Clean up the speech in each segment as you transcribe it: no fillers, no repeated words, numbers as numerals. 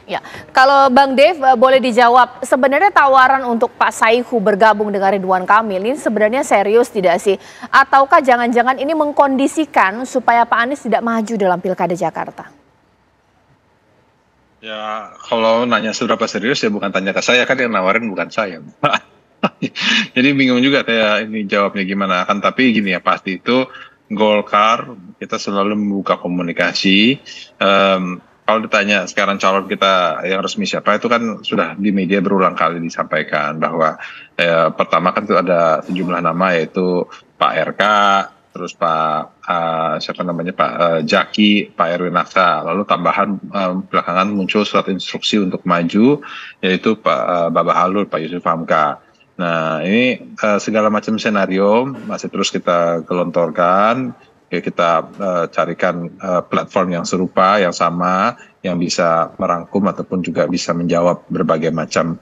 Ya, kalau Bang Dev boleh dijawab, sebenarnya tawaran untuk Pak Saihu bergabung dengan Ridwan Kamil ini sebenarnya serius tidak sih? Ataukah jangan-jangan ini mengkondisikan supaya Pak Anies tidak maju dalam Pilkada Jakarta? Ya, kalau nanya seberapa serius ya bukan tanya ke saya, kan yang nawarin bukan saya. Jadi bingung juga saya ini jawabnya gimana. Kan tapi gini ya, pasti itu Golkar kita selalu membuka komunikasi. Kalau ditanya sekarang calon kita yang resmi siapa, itu kan sudah di media berulang kali disampaikan bahwa pertama kan itu ada sejumlah nama, yaitu Pak RK, terus siapa namanya, Pak Jaki, Pak Erwin Aksa, lalu tambahan belakangan muncul surat instruksi untuk maju, yaitu Pak Baba Halul, Pak Yusuf Hamka. Nah, ini segala macam senario masih terus kita gelontorkan. Kita carikan platform yang serupa, yang sama, yang bisa merangkum ataupun juga bisa menjawab berbagai macam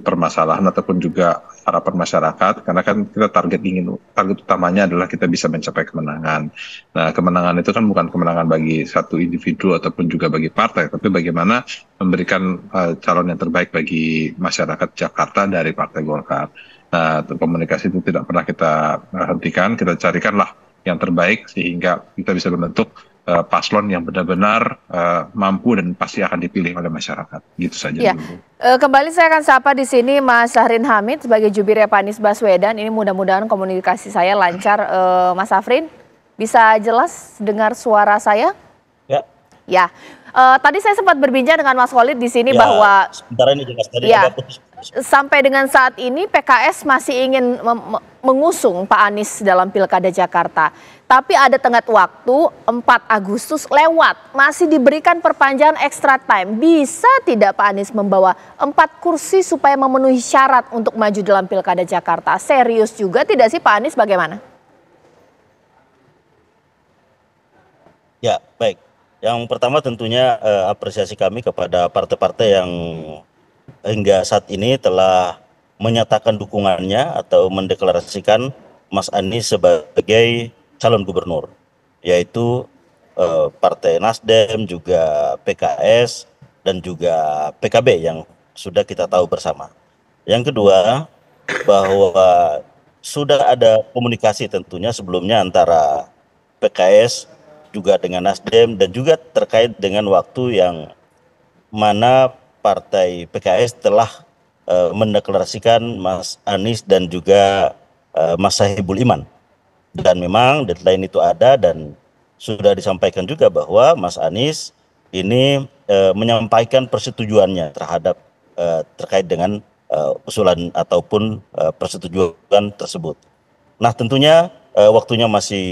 permasalahan ataupun juga harapan masyarakat. Karena kan kita target utamanya adalah kita bisa mencapai kemenangan. Nah, kemenangan itu kan bukan kemenangan bagi satu individu ataupun juga bagi partai, tapi bagaimana memberikan calon yang terbaik bagi masyarakat Jakarta dari Partai Golkar. Nah, komunikasi itu tidak pernah kita hentikan, kita carikanlah yang terbaik sehingga kita bisa membentuk paslon yang benar-benar mampu dan pasti akan dipilih oleh masyarakat. Gitu saja. Ya. Kembali saya akan sapa di sini Mas Syahrin Hamid sebagai jubirnya Pak Anies Baswedan. Ini mudah-mudahan komunikasi saya lancar. Mas Syafrin, bisa jelas dengar suara saya? Ya. Ya. Tadi saya sempat berbincang dengan Mas Khalid di sini ya, bahwa sebentar ini jelas tadi ya, ada sampai dengan saat ini PKS masih ingin mengusung Pak Anies dalam Pilkada Jakarta. Tapi ada tenggat waktu 4 Agustus lewat, masih diberikan perpanjangan extra time. Bisa tidak Pak Anies membawa 4 kursi supaya memenuhi syarat untuk maju dalam Pilkada Jakarta? Serius juga tidak sih Pak Anies, bagaimana? Ya, baik. Yang pertama tentunya apresiasi kami kepada partai-partai yang hingga saat ini telah menyatakan dukungannya atau mendeklarasikan Mas Anies sebagai calon gubernur, yaitu Partai Nasdem, juga PKS, dan juga PKB yang sudah kita tahu bersama. Yang kedua, bahwa sudah ada komunikasi tentunya sebelumnya antara PKS juga dengan Nasdem, dan juga terkait dengan waktu yang mana Partai PKS telah mendeklarasikan Mas Anies dan juga Mas Sohibul Iman. Dan memang deadline itu ada, dan sudah disampaikan juga bahwa Mas Anies ini menyampaikan persetujuannya terhadap terkait dengan usulan ataupun persetujuan tersebut. Nah, tentunya waktunya masih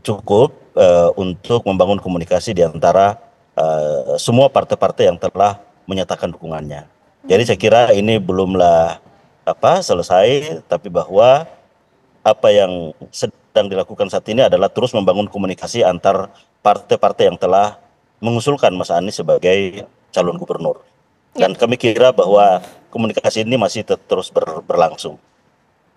cukup untuk membangun komunikasi di antara semua partai-partai yang telah menyatakan dukungannya. Jadi saya kira ini belumlah selesai, tapi bahwa apa yang sedang dilakukan saat ini adalah terus membangun komunikasi antar partai-partai yang telah mengusulkan Mas Anies sebagai calon gubernur. Dan kami kira bahwa komunikasi ini masih terus berlangsung.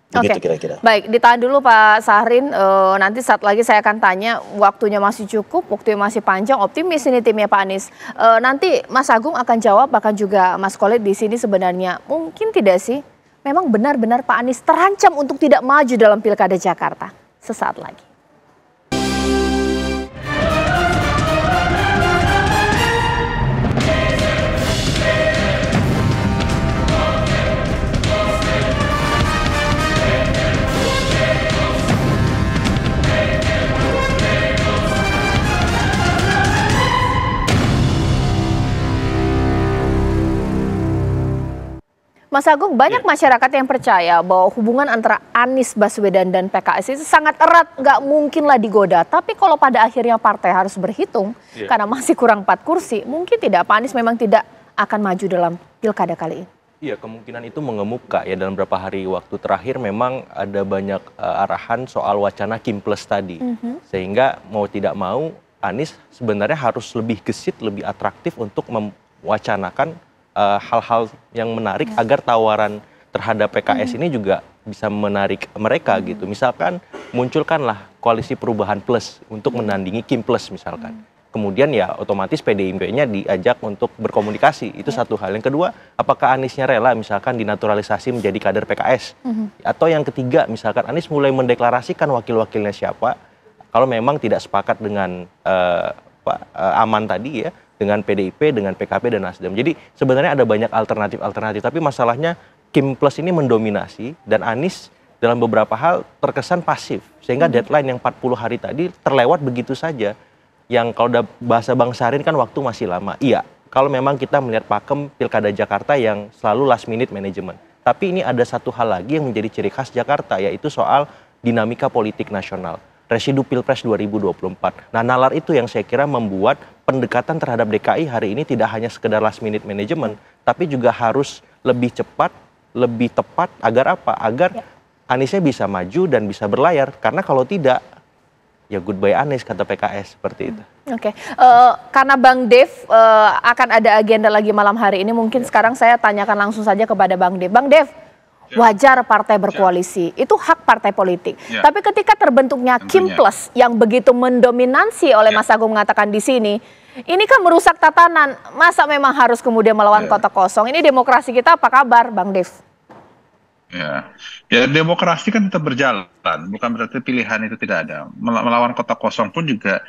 Begitu kira-kira. Baik, ditahan dulu Pak Syahrin, nanti saat lagi saya akan tanya, waktunya masih cukup, waktunya masih panjang, optimis ini timnya Pak Anies. Nanti Mas Agung akan jawab, bahkan juga Mas Khalid di sini sebenarnya mungkin tidak sih, memang benar-benar Pak Anies terancam untuk tidak maju dalam Pilkada Jakarta. Sesaat lagi. Mas Agung, banyak masyarakat yang percaya bahwa hubungan antara Anies Baswedan dan PKS itu sangat erat, nggak mungkinlah digoda. Tapi kalau pada akhirnya partai harus berhitung, karena masih kurang 4 kursi, mungkin tidak Pak Anies memang tidak akan maju dalam pilkada kali ini. Iya, kemungkinan itu mengemuka ya. Dalam beberapa hari waktu terakhir memang ada banyak arahan soal wacana Kim Plus tadi. Sehingga mau tidak mau Anies sebenarnya harus lebih gesit, lebih atraktif untuk mewacanakan hal-hal yang menarik agar tawaran terhadap PKS ini juga bisa menarik mereka gitu. Misalkan munculkanlah koalisi perubahan plus untuk menandingi Kim Plus misalkan. kemudian ya otomatis PDIP-nya diajak untuk berkomunikasi. Itu satu hal. Yang kedua, apakah Aniesnya rela misalkan dinaturalisasi menjadi kader PKS? Atau yang ketiga, misalkan Anies mulai mendeklarasikan wakil-wakilnya siapa, kalau memang tidak sepakat dengan Aman tadi ya, dengan PDIP, dengan PKB dan Nasdem. Jadi sebenarnya ada banyak alternatif, tapi masalahnya Kim Plus ini mendominasi dan Anies dalam beberapa hal terkesan pasif. Sehingga deadline yang 40 hari tadi terlewat begitu saja. Yang kalau udah bahasa Bang Sarin kan waktu masih lama. Iya, kalau memang kita melihat pakem Pilkada Jakarta yang selalu last minute management. Tapi ini ada satu hal lagi yang menjadi ciri khas Jakarta, yaitu soal dinamika politik nasional. Residu Pilpres 2024. Nah, nalar itu yang saya kira membuat pendekatan terhadap DKI hari ini tidak hanya sekedar last minute management, tapi juga harus lebih cepat, lebih tepat, agar apa? Agar Aniesnya bisa maju dan bisa berlayar. Karena kalau tidak, ya goodbye Anies, kata PKS, seperti itu. Oke, karena Bang Dev akan ada agenda lagi malam hari ini, mungkin sekarang saya tanyakan langsung saja kepada Bang Dev. Bang Dev, wajar partai berkoalisi, itu hak partai politik. Tapi ketika terbentuknya Kim Plus yang begitu mendominasi oleh Mas Agung mengatakan di sini, ini kan merusak tatanan. Masa memang harus kemudian melawan kotak kosong? Ini demokrasi kita apa kabar, Bang Dev? Ya, demokrasi kan tetap berjalan, bukan berarti pilihan itu tidak ada. Melawan kotak kosong pun juga,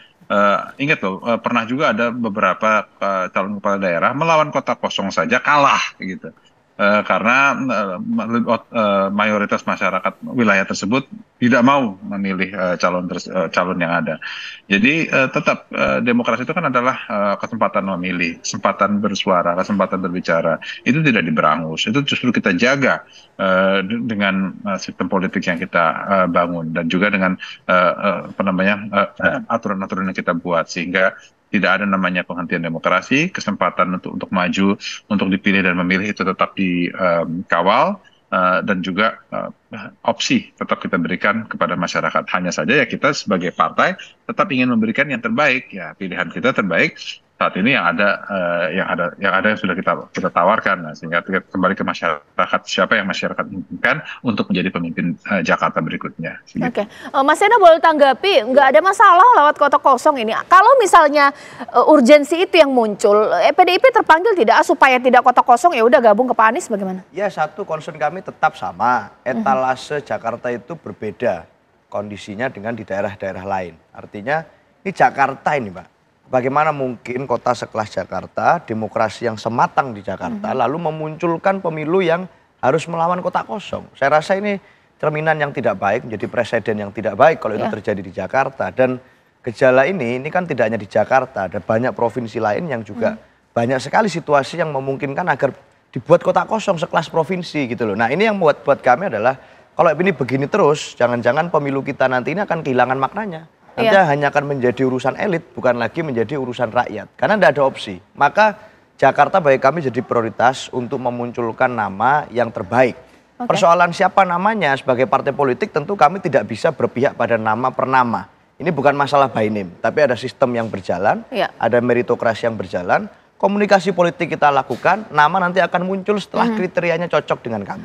ingat loh, pernah juga ada beberapa calon kepala daerah melawan kotak kosong saja kalah gitu. Karena mayoritas masyarakat wilayah tersebut tidak mau memilih calon yang ada. Jadi tetap demokrasi itu kan adalah kesempatan memilih, kesempatan bersuara, kesempatan berbicara. Itu tidak diberangus. Itu justru kita jaga dengan sistem politik yang kita bangun dan juga dengan aturan-aturan yang kita buat, sehingga tidak ada namanya penghentian demokrasi. Kesempatan untuk maju, untuk dipilih dan memilih itu tetap dikawal, dan juga opsi tetap kita berikan kepada masyarakat. Hanya saja ya kita sebagai partai tetap ingin memberikan yang terbaik. Ya, pilihan kita terbaik saat ini yang ada yang sudah kita tawarkan. Nah, sehingga kembali ke masyarakat, siapa yang masyarakat inginkan untuk menjadi pemimpin Jakarta berikutnya. Oke, Mas Ena boleh tanggapi, nggak ada masalah lewat kotak kosong ini. Kalau misalnya urgensi itu yang muncul, PDIP terpanggil tidak supaya tidak kotak kosong, ya udah gabung ke Pak Anies, bagaimana? Ya, satu concern kami tetap sama. Etalase Jakarta itu berbeda kondisinya dengan di daerah-daerah lain. Artinya ini Jakarta ini, Pak. Bagaimana mungkin kota sekelas Jakarta, demokrasi yang sematang di Jakarta, lalu memunculkan pemilu yang harus melawan kotak kosong. Saya rasa ini cerminan yang tidak baik, menjadi presiden yang tidak baik kalau itu terjadi di Jakarta. Dan gejala ini kan tidak hanya di Jakarta, ada banyak provinsi lain yang juga banyak sekali situasi yang memungkinkan agar dibuat kotak kosong sekelas provinsi gitu loh. Nah, ini yang buat kami adalah kalau ini begini terus, jangan-jangan pemilu kita nanti ini akan kehilangan maknanya. Nanti hanya akan menjadi urusan elit, bukan lagi menjadi urusan rakyat. Karena tidak ada opsi. Maka Jakarta bagi kami jadi prioritas untuk memunculkan nama yang terbaik. Persoalan siapa namanya sebagai partai politik tentu kami tidak bisa berpihak pada nama per nama. Ini bukan masalah by name, tapi ada sistem yang berjalan, ada meritokrasi yang berjalan. Komunikasi politik kita lakukan, nama nanti akan muncul setelah kriterianya cocok dengan kami.